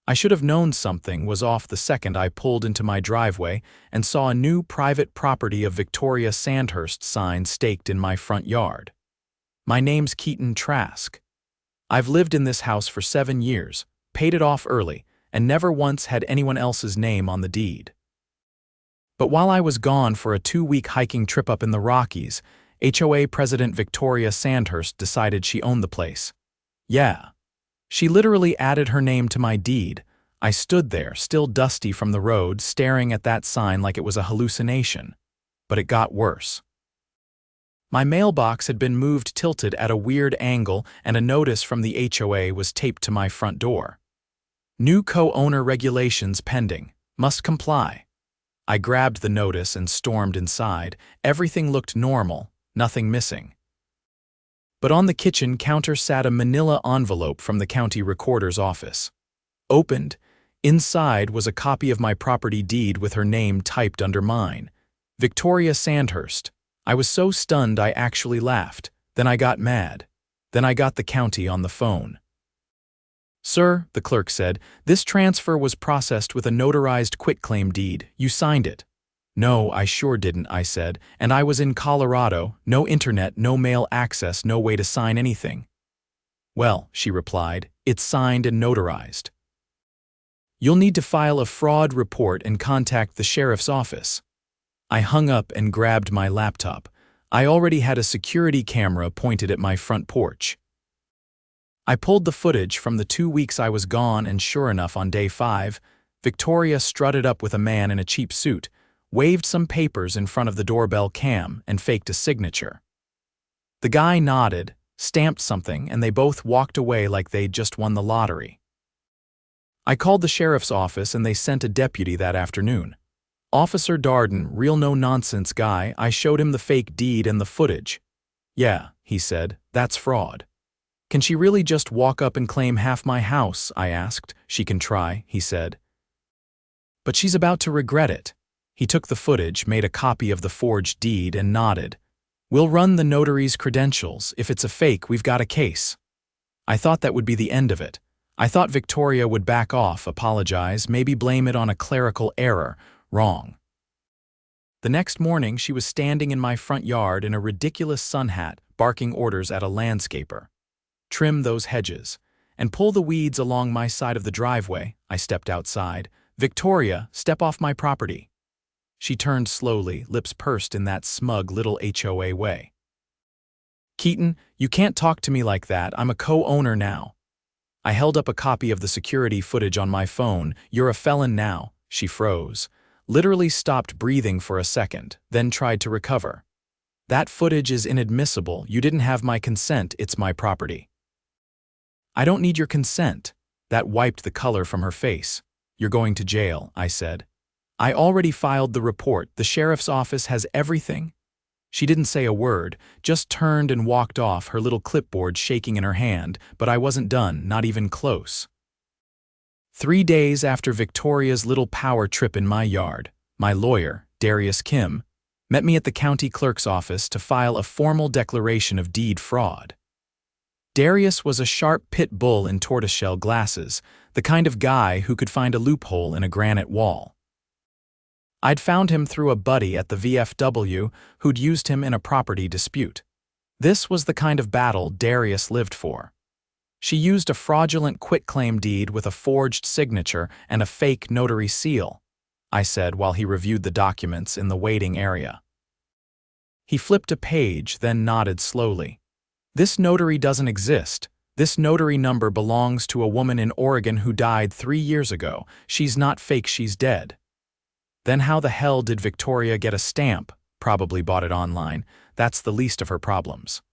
I should have known something was off the second I pulled into my driveway and saw a new private property of Victoria Sandhurst sign staked in my front yard. My name's Keaton Trask. I've lived in this house for 7 years, paid it off early, and never once had anyone else's name on the deed. But while I was gone for a 2-week hiking trip up in the Rockies, HOA President Victoria Sandhurst decided she owned the place. Yeah. She literally added her name to my deed. I stood there, still dusty from the road, staring at that sign like it was a hallucination. But it got worse. My mailbox had been moved tilted at a weird angle, and a notice from the HOA was taped to my front door. New co-owner regulations pending. Must comply. I grabbed the notice and stormed inside. Everything looked normal, nothing missing. But on the kitchen counter sat a manila envelope from the county recorder's office. Opened, inside was a copy of my property deed with her name typed under mine. Victoria Sandhurst. I was so stunned I actually laughed. Then I got mad. Then I got the county on the phone. "Sir," the clerk said, "this transfer was processed with a notarized quitclaim deed. You signed it." "No, I sure didn't," I said, "and I was in Colorado, no internet, no mail access, no way to sign anything." "Well," she replied, "it's signed and notarized. You'll need to file a fraud report and contact the sheriff's office." I hung up and grabbed my laptop. I already had a security camera pointed at my front porch. I pulled the footage from the 2 weeks I was gone, and sure enough, on day 5, Victoria strutted up with a man in a cheap suit, waved some papers in front of the doorbell cam, and faked a signature. The guy nodded, stamped something, and they both walked away like they'd just won the lottery. I called the sheriff's office and they sent a deputy that afternoon. Officer Darden, real no-nonsense guy, I showed him the fake deed and the footage. "Yeah," he said, "that's fraud." "Can she really just walk up and claim half my house?" I asked. "She can try," he said. "But she's about to regret it." He took the footage, made a copy of the forged deed, and nodded. "We'll run the notary's credentials. If it's a fake, we've got a case." I thought that would be the end of it. I thought Victoria would back off, apologize, maybe blame it on a clerical error. Wrong. The next morning, she was standing in my front yard in a ridiculous sun hat, barking orders at a landscaper. "Trim those hedges, and pull the weeds along my side of the driveway." I stepped outside. "Victoria, step off my property." She turned slowly, lips pursed in that smug little HOA way. "Keaton, you can't talk to me like that. I'm a co-owner now." I held up a copy of the security footage on my phone. "You're a felon now." She froze, literally stopped breathing for a second, then tried to recover. "That footage is inadmissible. You didn't have my consent. It's my property." "I don't need your consent." That wiped the color from her face. "You're going to jail," I said. "I already filed the report. The sheriff's office has everything." She didn't say a word, just turned and walked off, her little clipboard shaking in her hand, but I wasn't done, not even close. 3 days after Victoria's little power trip in my yard, my lawyer, Darius Kim, met me at the county clerk's office to file a formal declaration of deed fraud. Darius was a sharp pit bull in tortoiseshell glasses, the kind of guy who could find a loophole in a granite wall. I'd found him through a buddy at the VFW who'd used him in a property dispute. This was the kind of battle Darius lived for. She used a fraudulent quitclaim deed with a forged signature and a fake notary seal, I said while he reviewed the documents in the waiting area. He flipped a page, then nodded slowly. "This notary doesn't exist. This notary number belongs to a woman in Oregon who died 3 years ago. She's not fake, she's dead." Then how the hell did Victoria get a stamp? Probably bought it online. That's the least of her problems.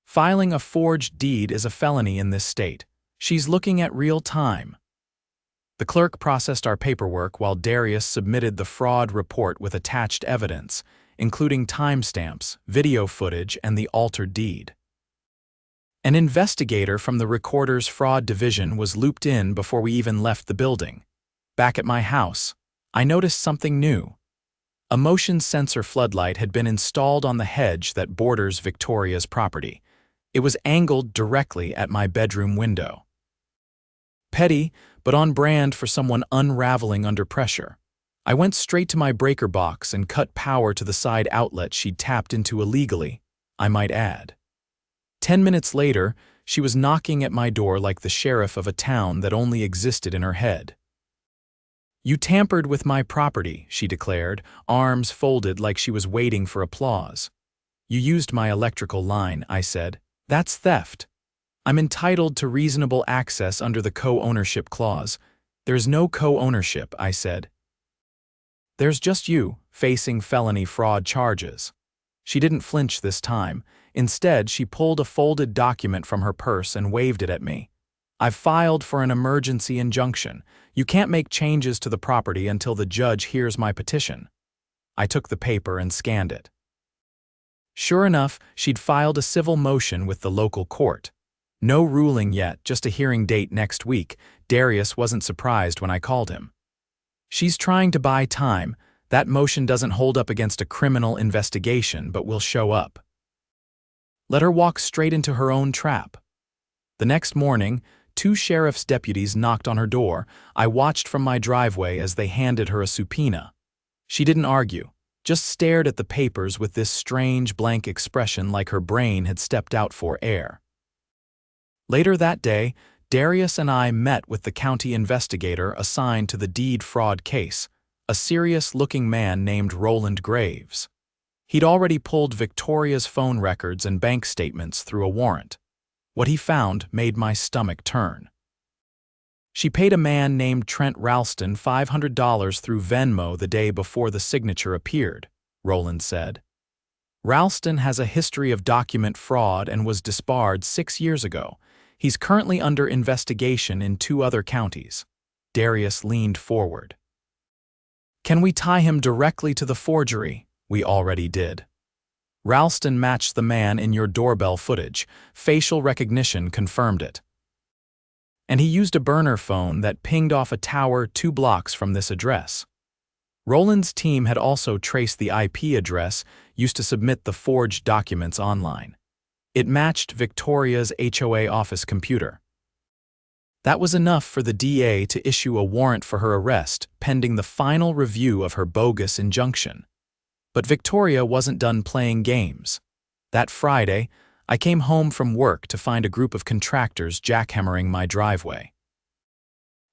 Filing a forged deed is a felony in this state. She's looking at real time. The clerk processed our paperwork while Darius submitted the fraud report with attached evidence, including timestamps, video footage, and the altered deed. An investigator from the recorder's fraud division was looped in before we even left the building. Back at my house, I noticed something new. A motion sensor floodlight had been installed on the hedge that borders Victoria's property. It was angled directly at my bedroom window. Petty, but on brand for someone unraveling under pressure. I went straight to my breaker box and cut power to the side outlet she'd tapped into illegally, I might add. 10 minutes later, she was knocking at my door like the sheriff of a town that only existed in her head. "You tampered with my property," she declared, arms folded like she was waiting for applause. "You used my electrical line," I said. "That's theft. I'm entitled to reasonable access under the co-ownership clause." "There's no co-ownership," I said. "There's just you, facing felony fraud charges." She didn't flinch this time. Instead, she pulled a folded document from her purse and waved it at me. "I've filed for an emergency injunction. You can't make changes to the property until the judge hears my petition." I took the paper and scanned it. Sure enough, she'd filed a civil motion with the local court. No ruling yet, just a hearing date next week. Darius wasn't surprised when I called him. "She's trying to buy time. That motion doesn't hold up against a criminal investigation, but will show up. Let her walk straight into her own trap." The next morning, 2 sheriff's deputies knocked on her door. I watched from my driveway as they handed her a subpoena. She didn't argue, just stared at the papers with this strange blank expression like her brain had stepped out for air. Later that day, Darius and I met with the county investigator assigned to the deed fraud case, a serious-looking man named Roland Graves. He'd already pulled Victoria's phone records and bank statements through a warrant. What he found made my stomach turn. "She paid a man named Trent Ralston $500 through Venmo the day before the signature appeared," Roland said. "Ralston has a history of document fraud and was disbarred 6 years ago. He's currently under investigation in 2 other counties." Darius leaned forward. "Can we tie him directly to the forgery?" "We already did. Ralston matched the man in your doorbell footage. Facial recognition confirmed it. And he used a burner phone that pinged off a tower 2 blocks from this address." Roland's team had also traced the IP address used to submit the forged documents online. It matched Victoria's HOA office computer. That was enough for the DA to issue a warrant for her arrest pending the final review of her bogus injunction. But Victoria wasn't done playing games. That Friday, I came home from work to find a group of contractors jackhammering my driveway.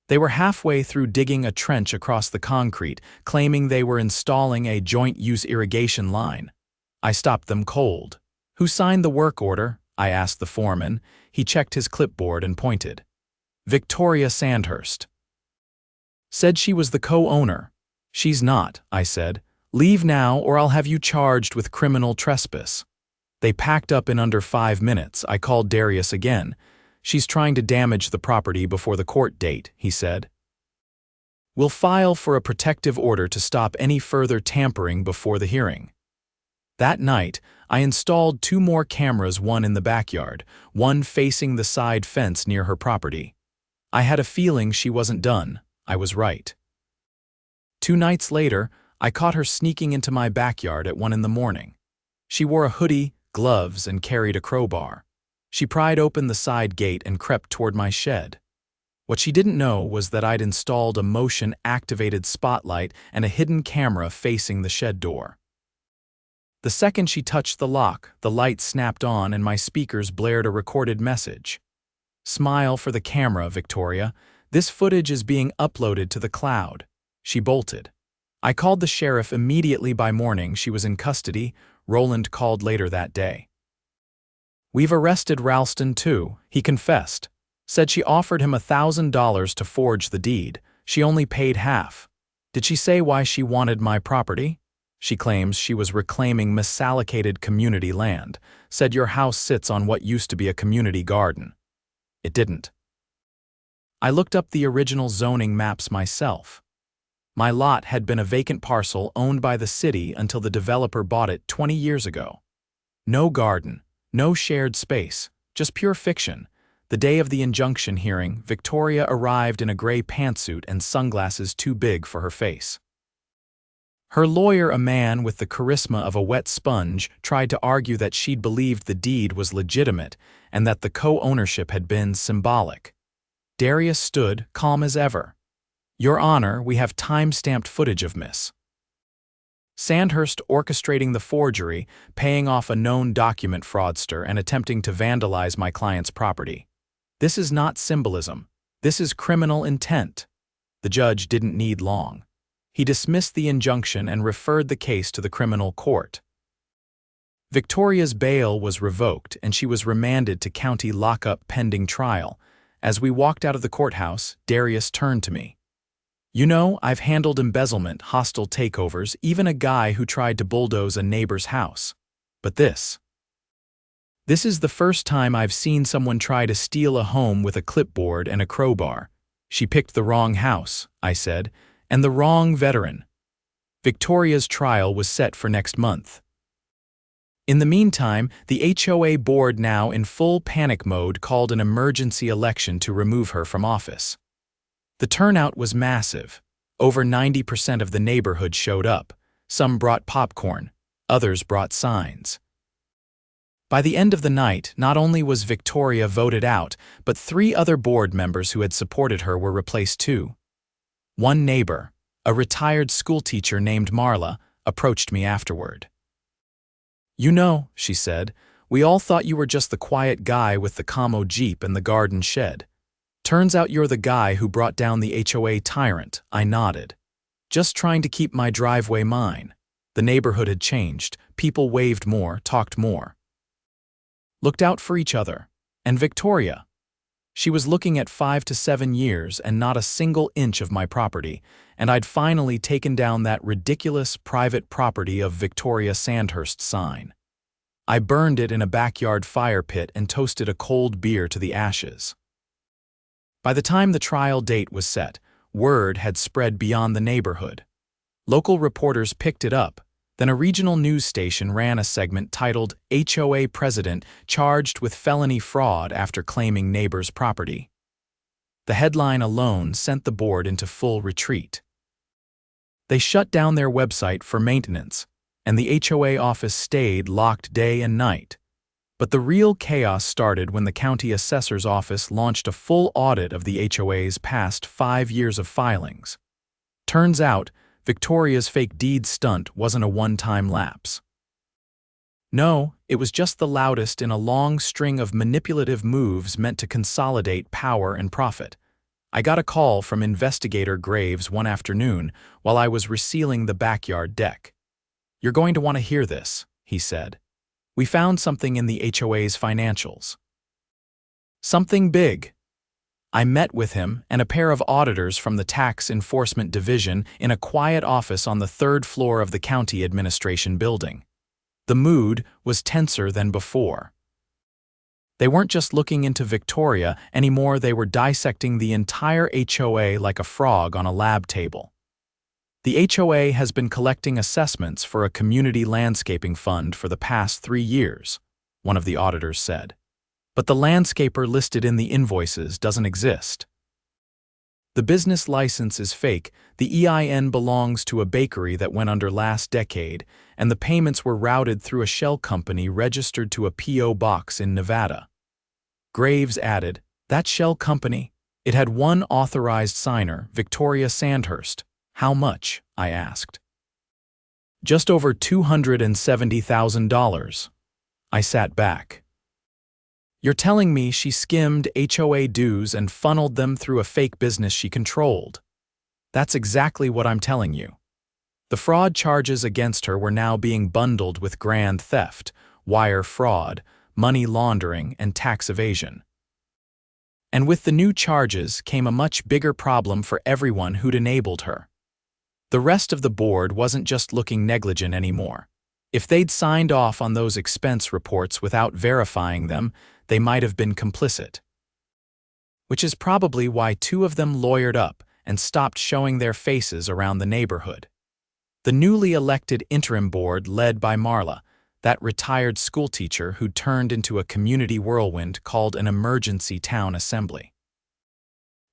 They were halfway through digging a trench across the concrete, claiming they were installing a joint-use irrigation line. I stopped them cold. "Who signed the work order?" I asked the foreman. He checked his clipboard and pointed. "Victoria Sandhurst." "Said she was the co-owner." "She's not," I said. "Leave now or I'll have you charged with criminal trespass." They packed up in under 5 minutes. I called Darius again. "She's trying to damage the property before the court date," he said. "We'll file for a protective order to stop any further tampering before the hearing." That night, I installed 2 more cameras, one in the backyard, one facing the side fence near her property. I had a feeling she wasn't done. I was right. 2 nights later, I caught her sneaking into my backyard at 1 in the morning. She wore a hoodie, gloves, and carried a crowbar. She pried open the side gate and crept toward my shed. What she didn't know was that I'd installed a motion-activated spotlight and a hidden camera facing the shed door. The second she touched the lock, the light snapped on and my speakers blared a recorded message. "Smile for the camera, Victoria. This footage is being uploaded to the cloud." She bolted. I called the sheriff immediately. By morning, she was in custody. Roland called later that day. "We've arrested Ralston too," he confessed. Said she offered him $1,000 to forge the deed. She only paid half. Did she say why she wanted my property? She claims she was reclaiming misallocated community land. Said your house sits on what used to be a community garden. It didn't. I looked up the original zoning maps myself. My lot had been a vacant parcel owned by the city until the developer bought it 20 years ago. No garden, no shared space, just pure fiction. The day of the injunction hearing, Victoria arrived in a gray pantsuit and sunglasses too big for her face. Her lawyer, a man with the charisma of a wet sponge, tried to argue that she'd believed the deed was legitimate and that the co-ownership had been symbolic. Darius stood, calm as ever. "Your Honor, we have time-stamped footage of Miss Sandhurst orchestrating the forgery, paying off a known document fraudster, and attempting to vandalize my client's property. This is not symbolism. This is criminal intent." The judge didn't need long. He dismissed the injunction and referred the case to the criminal court. Victoria's bail was revoked, and she was remanded to county lockup pending trial. As we walked out of the courthouse, Darius turned to me. "You know, I've handled embezzlement, hostile takeovers, even a guy who tried to bulldoze a neighbor's house. But this is the first time I've seen someone try to steal a home with a clipboard and a crowbar. She picked the wrong house," I said, "and the wrong veteran." Victoria's trial was set for next month. In the meantime, the HOA board, now in full panic mode, called an emergency election to remove her from office. The turnout was massive. Over 90% of the neighborhood showed up. Some brought popcorn, others brought signs. By the end of the night, not only was Victoria voted out, but 3 other board members who had supported her were replaced too. One neighbor, a retired schoolteacher named Marla, approached me afterward. "You know," she said, "we all thought you were just the quiet guy with the Como Jeep and the garden shed. Turns out you're the guy who brought down the HOA tyrant." I nodded. "Just trying to keep my driveway mine." The neighborhood had changed. People waved more, talked more, looked out for each other. And Victoria. She was looking at 5 to 7 years and not a single inch of my property, and I'd finally taken down that ridiculous private property of Victoria Sandhurst sign. I burned it in a backyard fire pit and toasted a cold beer to the ashes. By the time the trial date was set, word had spread beyond the neighborhood. Local reporters picked it up. Then a regional news station ran a segment titled "HOA President Charged with Felony Fraud After Claiming Neighbor's Property." The headline alone sent the board into full retreat. They shut down their website for maintenance, and the HOA office stayed locked day and night. But the real chaos started when the county assessor's office launched a full audit of the HOA's past 5 years of filings. Turns out, Victoria's fake deed stunt wasn't a one-time lapse. No, it was just the loudest in a long string of manipulative moves meant to consolidate power and profit. I got a call from Investigator Graves one afternoon while I was resealing the backyard deck. "You're going to want to hear this," he said. "We found something in the HOA's financials. Something big." I met with him and a pair of auditors from the Tax Enforcement Division in a quiet office on the 3rd floor of the county administration building. The mood was tenser than before. They weren't just looking into Victoria anymore, they were dissecting the entire HOA like a frog on a lab table. "The HOA has been collecting assessments for a community landscaping fund for the past 3 years, one of the auditors said. "But the landscaper listed in the invoices doesn't exist. The business license is fake, the EIN belongs to a bakery that went under last decade, and the payments were routed through a shell company registered to a P.O. box in Nevada." Graves added, "That shell company? It had one authorized signer, Victoria Sandhurst. How much?" I asked. "Just over $270,000. I sat back. "You're telling me she skimmed HOA dues and funneled them through a fake business she controlled?" "That's exactly what I'm telling you." The fraud charges against her were now being bundled with grand theft, wire fraud, money laundering, and tax evasion. And with the new charges came a much bigger problem for everyone who'd enabled her. The rest of the board wasn't just looking negligent anymore. If they'd signed off on those expense reports without verifying them, they might have been complicit. Which is probably why 2 of them lawyered up and stopped showing their faces around the neighborhood. The newly elected interim board led by Marla, that retired schoolteacher who turned into a community whirlwind called an emergency town assembly.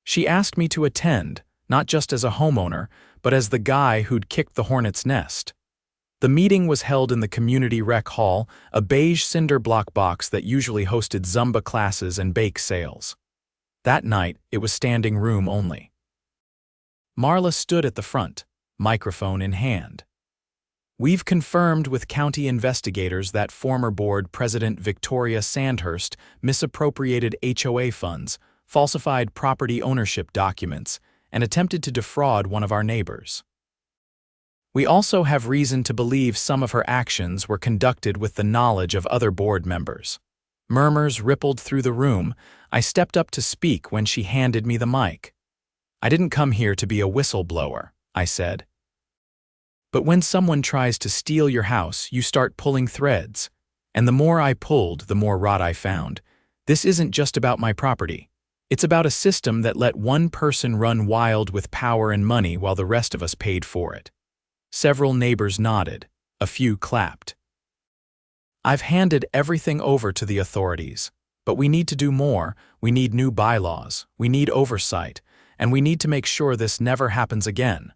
She asked me to attend, not just as a homeowner, but as the guy who'd kicked the hornet's nest. The meeting was held in the community rec hall, a beige cinder block box that usually hosted Zumba classes and bake sales. That night, it was standing room only. Marla stood at the front, microphone in hand. "We've confirmed with county investigators that former board president Victoria Sandhurst misappropriated HOA funds, falsified property ownership documents, and attempted to defraud one of our neighbors. We also have reason to believe some of her actions were conducted with the knowledge of other board members." Murmurs rippled through the room. I stepped up to speak when she handed me the mic. "I didn't come here to be a whistleblower," I said. "But when someone tries to steal your house, you start pulling threads. And the more I pulled, the more rot I found. This isn't just about my property. It's about a system that let one person run wild with power and money while the rest of us paid for it." Several neighbors nodded. A few clapped. "I've handed everything over to the authorities. But we need to do more. We need new bylaws. We need oversight. And we need to make sure this never happens again."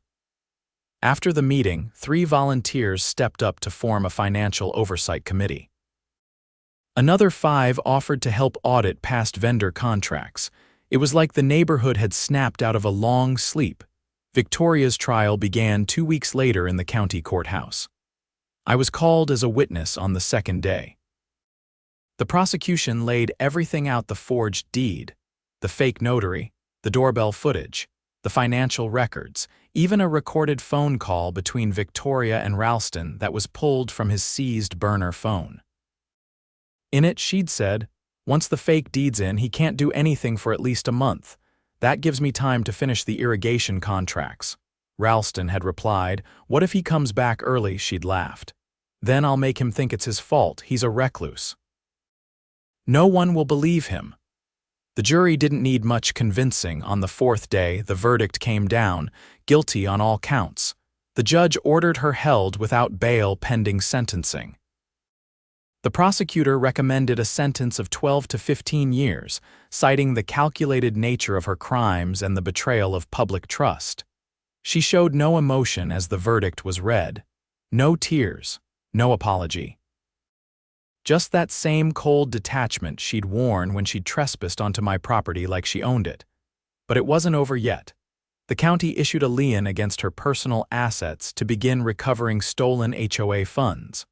After the meeting, 3 volunteers stepped up to form a financial oversight committee. Another 5 offered to help audit past vendor contracts. It was like the neighborhood had snapped out of a long sleep. Victoria's trial began 2 weeks later in the county courthouse. I was called as a witness on the second day. The prosecution laid everything out: the forged deed, the fake notary, the doorbell footage, the financial records, even a recorded phone call between Victoria and Ralston that was pulled from his seized burner phone. In it, she'd said, "Once the fake deed's in, he can't do anything for at least a month. That gives me time to finish the irrigation contracts." Ralston had replied, "What if he comes back early?" She'd laughed. "Then I'll make him think it's his fault. He's a recluse." No one will believe him. The jury didn't need much convincing. On the 4th day, the verdict came down, guilty on all counts. The judge ordered her held without bail pending sentencing. The prosecutor recommended a sentence of 12 to 15 years, citing the calculated nature of her crimes and the betrayal of public trust. She showed no emotion as the verdict was read. No tears, no apology. Just that same cold detachment she'd worn when she'd trespassed onto my property like she owned it. But it wasn't over yet. The county issued a lien against her personal assets to begin recovering stolen HOA funds.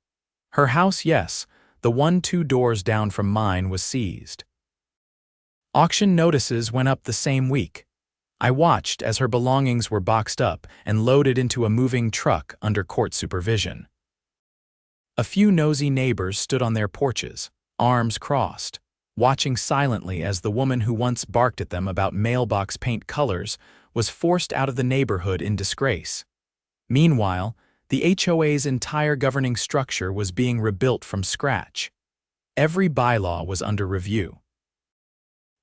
Her house, yes, the one 2 doors down from mine, was seized. Auction notices went up the same week. I watched as her belongings were boxed up and loaded into a moving truck under court supervision. A few nosy neighbors stood on their porches, arms crossed, watching silently as the woman who once barked at them about mailbox paint colors was forced out of the neighborhood in disgrace. Meanwhile, the HOA's entire governing structure was being rebuilt from scratch. Every bylaw was under review.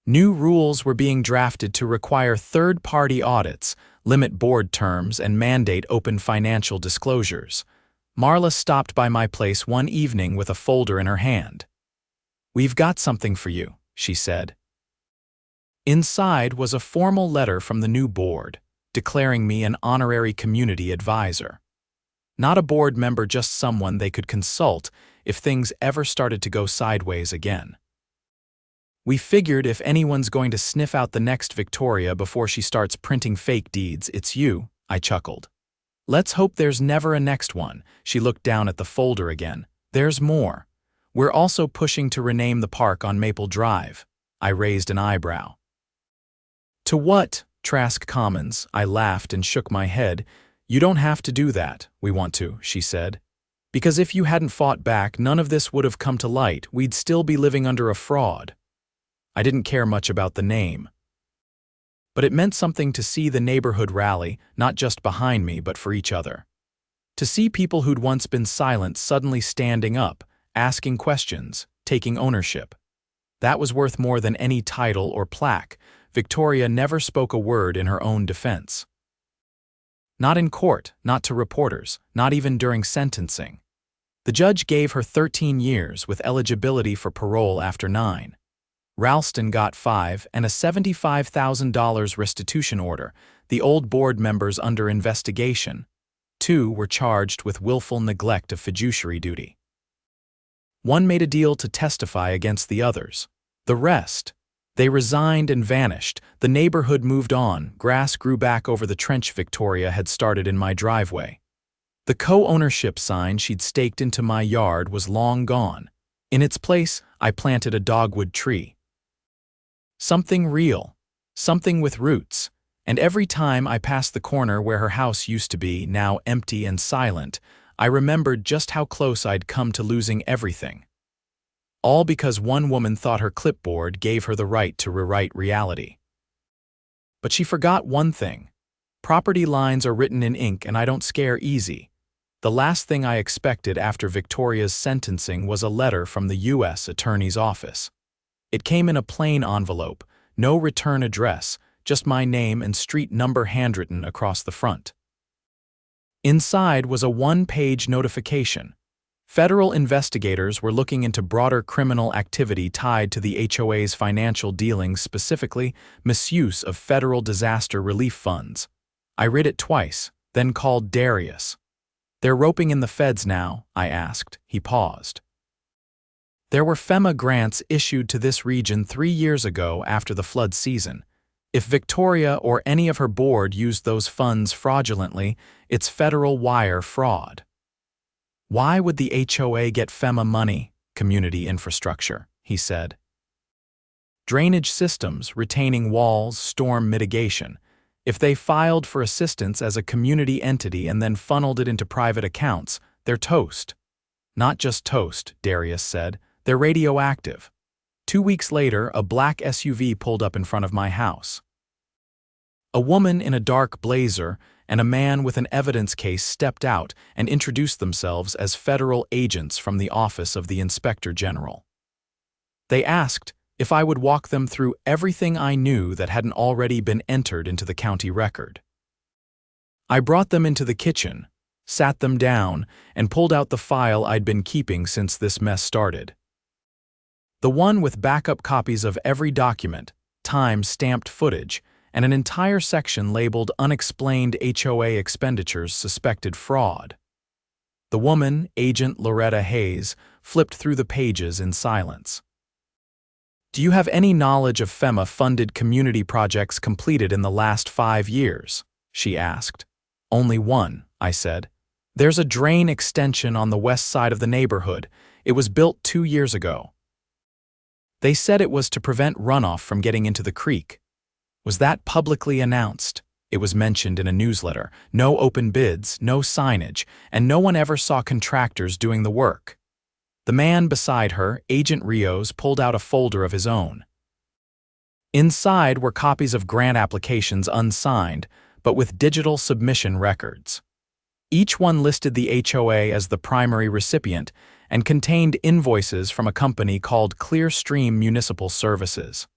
New rules were being drafted to require third-party audits, limit board terms, and mandate open financial disclosures. Marla stopped by my place one evening with a folder in her hand. "We've got something for you," she said. Inside was a formal letter from the new board, declaring me an honorary community advisor. Not a board member, just someone they could consult if things ever started to go sideways again. "We figured if anyone's going to sniff out the next Victoria before she starts printing fake deeds, it's you," I chuckled. "Let's hope there's never a next one." She looked down at the folder again. "There's more. We're also pushing to rename the park on Maple Drive." I raised an eyebrow. "To what? Trask Commons?" I laughed and shook my head. "You don't have to do that. We want to," she said. "Because if you hadn't fought back, none of this would have come to light. We'd still be living under a fraud." I didn't care much about the name. But it meant something to see the neighborhood rally, not just behind me, but for each other. To see people who'd once been silent suddenly standing up, asking questions, taking ownership. That was worth more than any title or plaque. Victoria never spoke a word in her own defense. Not in court, not to reporters, not even during sentencing. The judge gave her 13 years with eligibility for parole after 9. Ralston got 5 and a $75,000 restitution order, the old board members under investigation. 2 were charged with willful neglect of fiduciary duty. 1 made a deal to testify against the others. The rest, They resigned and vanished. The neighborhood moved on. Grass grew back over the trench Victoria had started in my driveway. The co-ownership sign she'd staked into my yard was long gone. In its place, I planted a dogwood tree. Something real. Something with roots. And every time I passed the corner where her house used to be, now empty and silent, I remembered just how close I'd come to losing everything. All because one woman thought her clipboard gave her the right to rewrite reality. But she forgot one thing. Property lines are written in ink and I don't scare easy. The last thing I expected after Victoria's sentencing was a letter from the U.S. Attorney's Office. It came in a plain envelope, no return address, just my name and street number handwritten across the front. Inside was a one-page notification. Federal investigators were looking into broader criminal activity tied to the HOA's financial dealings, specifically misuse of federal disaster relief funds. I read it twice, then called Darius. "They're roping in the feds now?" I asked. He paused. "There were FEMA grants issued to this region 3 years ago after the flood season. If Victoria or any of her board used those funds fraudulently, it's federal wire fraud." "Why would the HOA get FEMA money?" "Community infrastructure," he said. "Drainage systems, retaining walls, storm mitigation. If they filed for assistance as a community entity and then funneled it into private accounts, they're toast." "Not just toast," Darius said. "They're radioactive." 2 weeks later, a black SUV pulled up in front of my house. A woman in a dark blazer and a man with an evidence case stepped out and introduced themselves as federal agents from the Office of the Inspector General. They asked if I would walk them through everything I knew that hadn't already been entered into the county record. I brought them into the kitchen, sat them down, and pulled out the file I'd been keeping since this mess started. The one with backup copies of every document, time-stamped footage, and an entire section labeled Unexplained HOA Expenditures Suspected Fraud. The woman, Agent Loretta Hayes, flipped through the pages in silence. "Do you have any knowledge of FEMA-funded community projects completed in the last 5 years?" she asked. "Only one," I said. "There's a drain extension on the west side of the neighborhood. It was built 2 years ago." They said it was to prevent runoff from getting into the creek. Was that publicly announced? It was mentioned in a newsletter. No open bids, no signage, and no one ever saw contractors doing the work. The man beside her, Agent Rios, pulled out a folder of his own. Inside were copies of grant applications unsigned, but with digital submission records. Each one listed the HOA as the primary recipient and contained invoices from a company called Clearstream Municipal Services.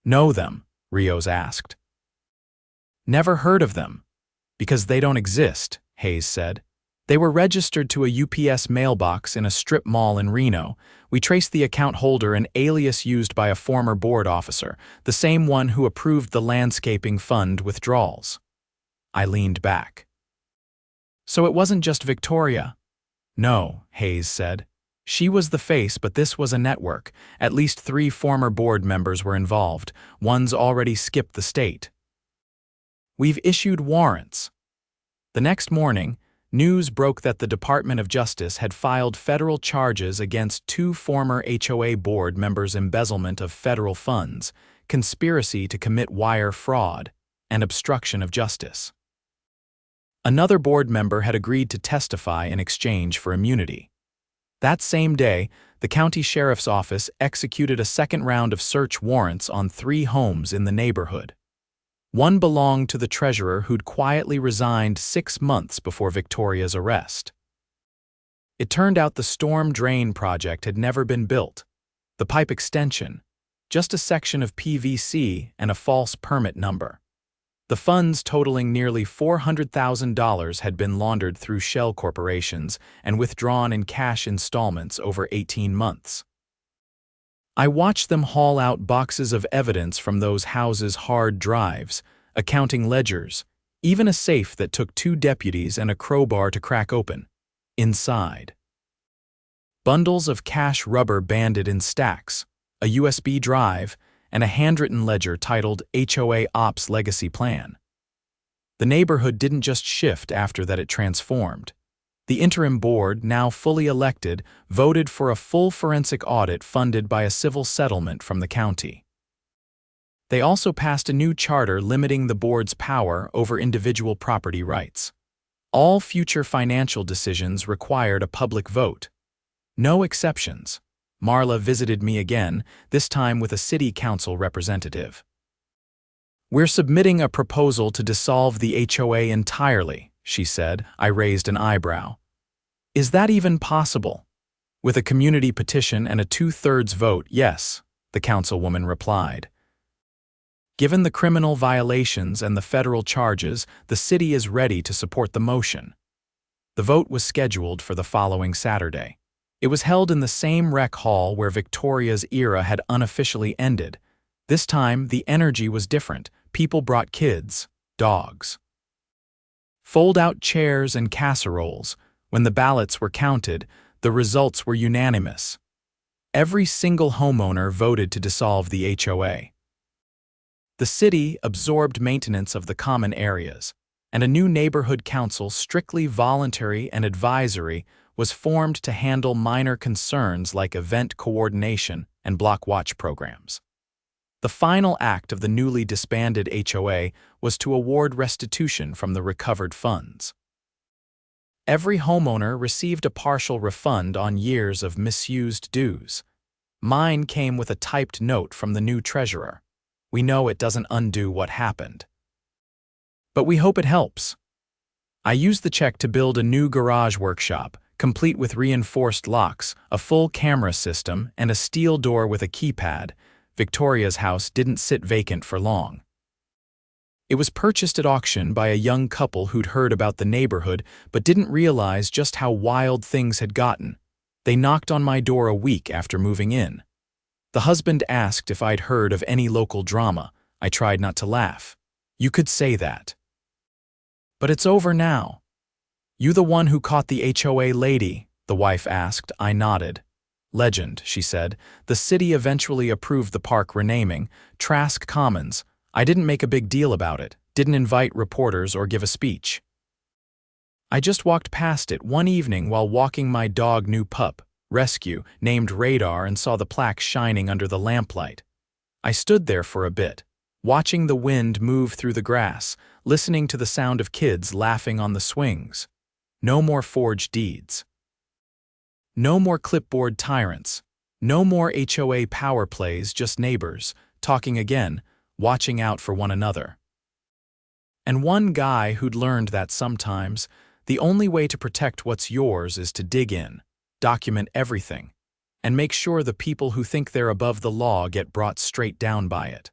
"Know them?" Rios asked. "Never heard of them." "Because they don't exist," Hayes said. "They were registered to a UPS mailbox in a strip mall in Reno. We traced the account holder, an alias used by a former board officer, the same one who approved the landscaping fund withdrawals." I leaned back. "So it wasn't just Victoria?" "No," Hayes said. "She was the face, but this was a network. At least 3 former board members were involved. One's already skipped the state. We've issued warrants." The next morning, news broke that the Department of Justice had filed federal charges against 2 former HOA board members' embezzlement of federal funds, conspiracy to commit wire fraud, and obstruction of justice. Another board member had agreed to testify in exchange for immunity. That same day, the county sheriff's office executed a second round of search warrants on 3 homes in the neighborhood. One belonged to the treasurer who'd quietly resigned 6 months before Victoria's arrest. It turned out the storm drain project had never been built. The pipe extension, just a section of PVC and a false permit number. The funds totaling nearly $400,000 had been laundered through shell corporations and withdrawn in cash installments over 18 months. I watched them haul out boxes of evidence from those houses' hard drives, accounting ledgers, even a safe that took 2 deputies and a crowbar to crack open. Inside, bundles of cash rubber banded in stacks, a USB drive, and a handwritten ledger titled HOA Ops Legacy Plan. The neighborhood didn't just shift after that, it transformed. The interim board, now fully elected, voted for a full forensic audit funded by a civil settlement from the county. They also passed a new charter limiting the board's power over individual property rights. All future financial decisions required a public vote. No exceptions. Marla visited me again, this time with a city council representative. "We're submitting a proposal to dissolve the HOA entirely," she said. I raised an eyebrow. "Is that even possible?" "With a community petition and a 2/3 vote, yes," the councilwoman replied. "Given the criminal violations and the federal charges, the city is ready to support the motion." The vote was scheduled for the following Saturday. It was held in the same rec hall where Victoria's era had unofficially ended. This time, the energy was different. People brought kids, dogs. Fold-out chairs and casseroles. When the ballots were counted, the results were unanimous. Every single homeowner voted to dissolve the HOA. The city absorbed maintenance of the common areas, and a new neighborhood council, strictly voluntary and advisory, was formed to handle minor concerns like event coordination and block watch programs. The final act of the newly disbanded HOA was to award restitution from the recovered funds. Every homeowner received a partial refund on years of misused dues. Mine came with a typed note from the new treasurer. "We know it doesn't undo what happened, but we hope it helps." I used the check to build a new garage workshop, complete with reinforced locks, a full camera system, and a steel door with a keypad. Victoria's house didn't sit vacant for long. It was purchased at auction by a young couple who'd heard about the neighborhood but didn't realize just how wild things had gotten. They knocked on my door a week after moving in. The husband asked if I'd heard of any local drama. I tried not to laugh. "You could say that. But it's over now." "You the one who caught the HOA lady?" the wife asked. I nodded. "Legend," she said. "The city eventually approved the park renaming, Trask Commons. I didn't make a big deal about it, didn't invite reporters or give a speech. I just walked past it one evening while walking my dog new pup, Rescue, named Radar, and saw the plaque shining under the lamplight. I stood there for a bit, watching the wind move through the grass, listening to the sound of kids laughing on the swings. No more forged deeds. No more clipboard tyrants. No more HOA power plays, just neighbors, talking again, watching out for one another. And one guy who'd learned that sometimes, the only way to protect what's yours is to dig in, document everything, and make sure the people who think they're above the law get brought straight down by it.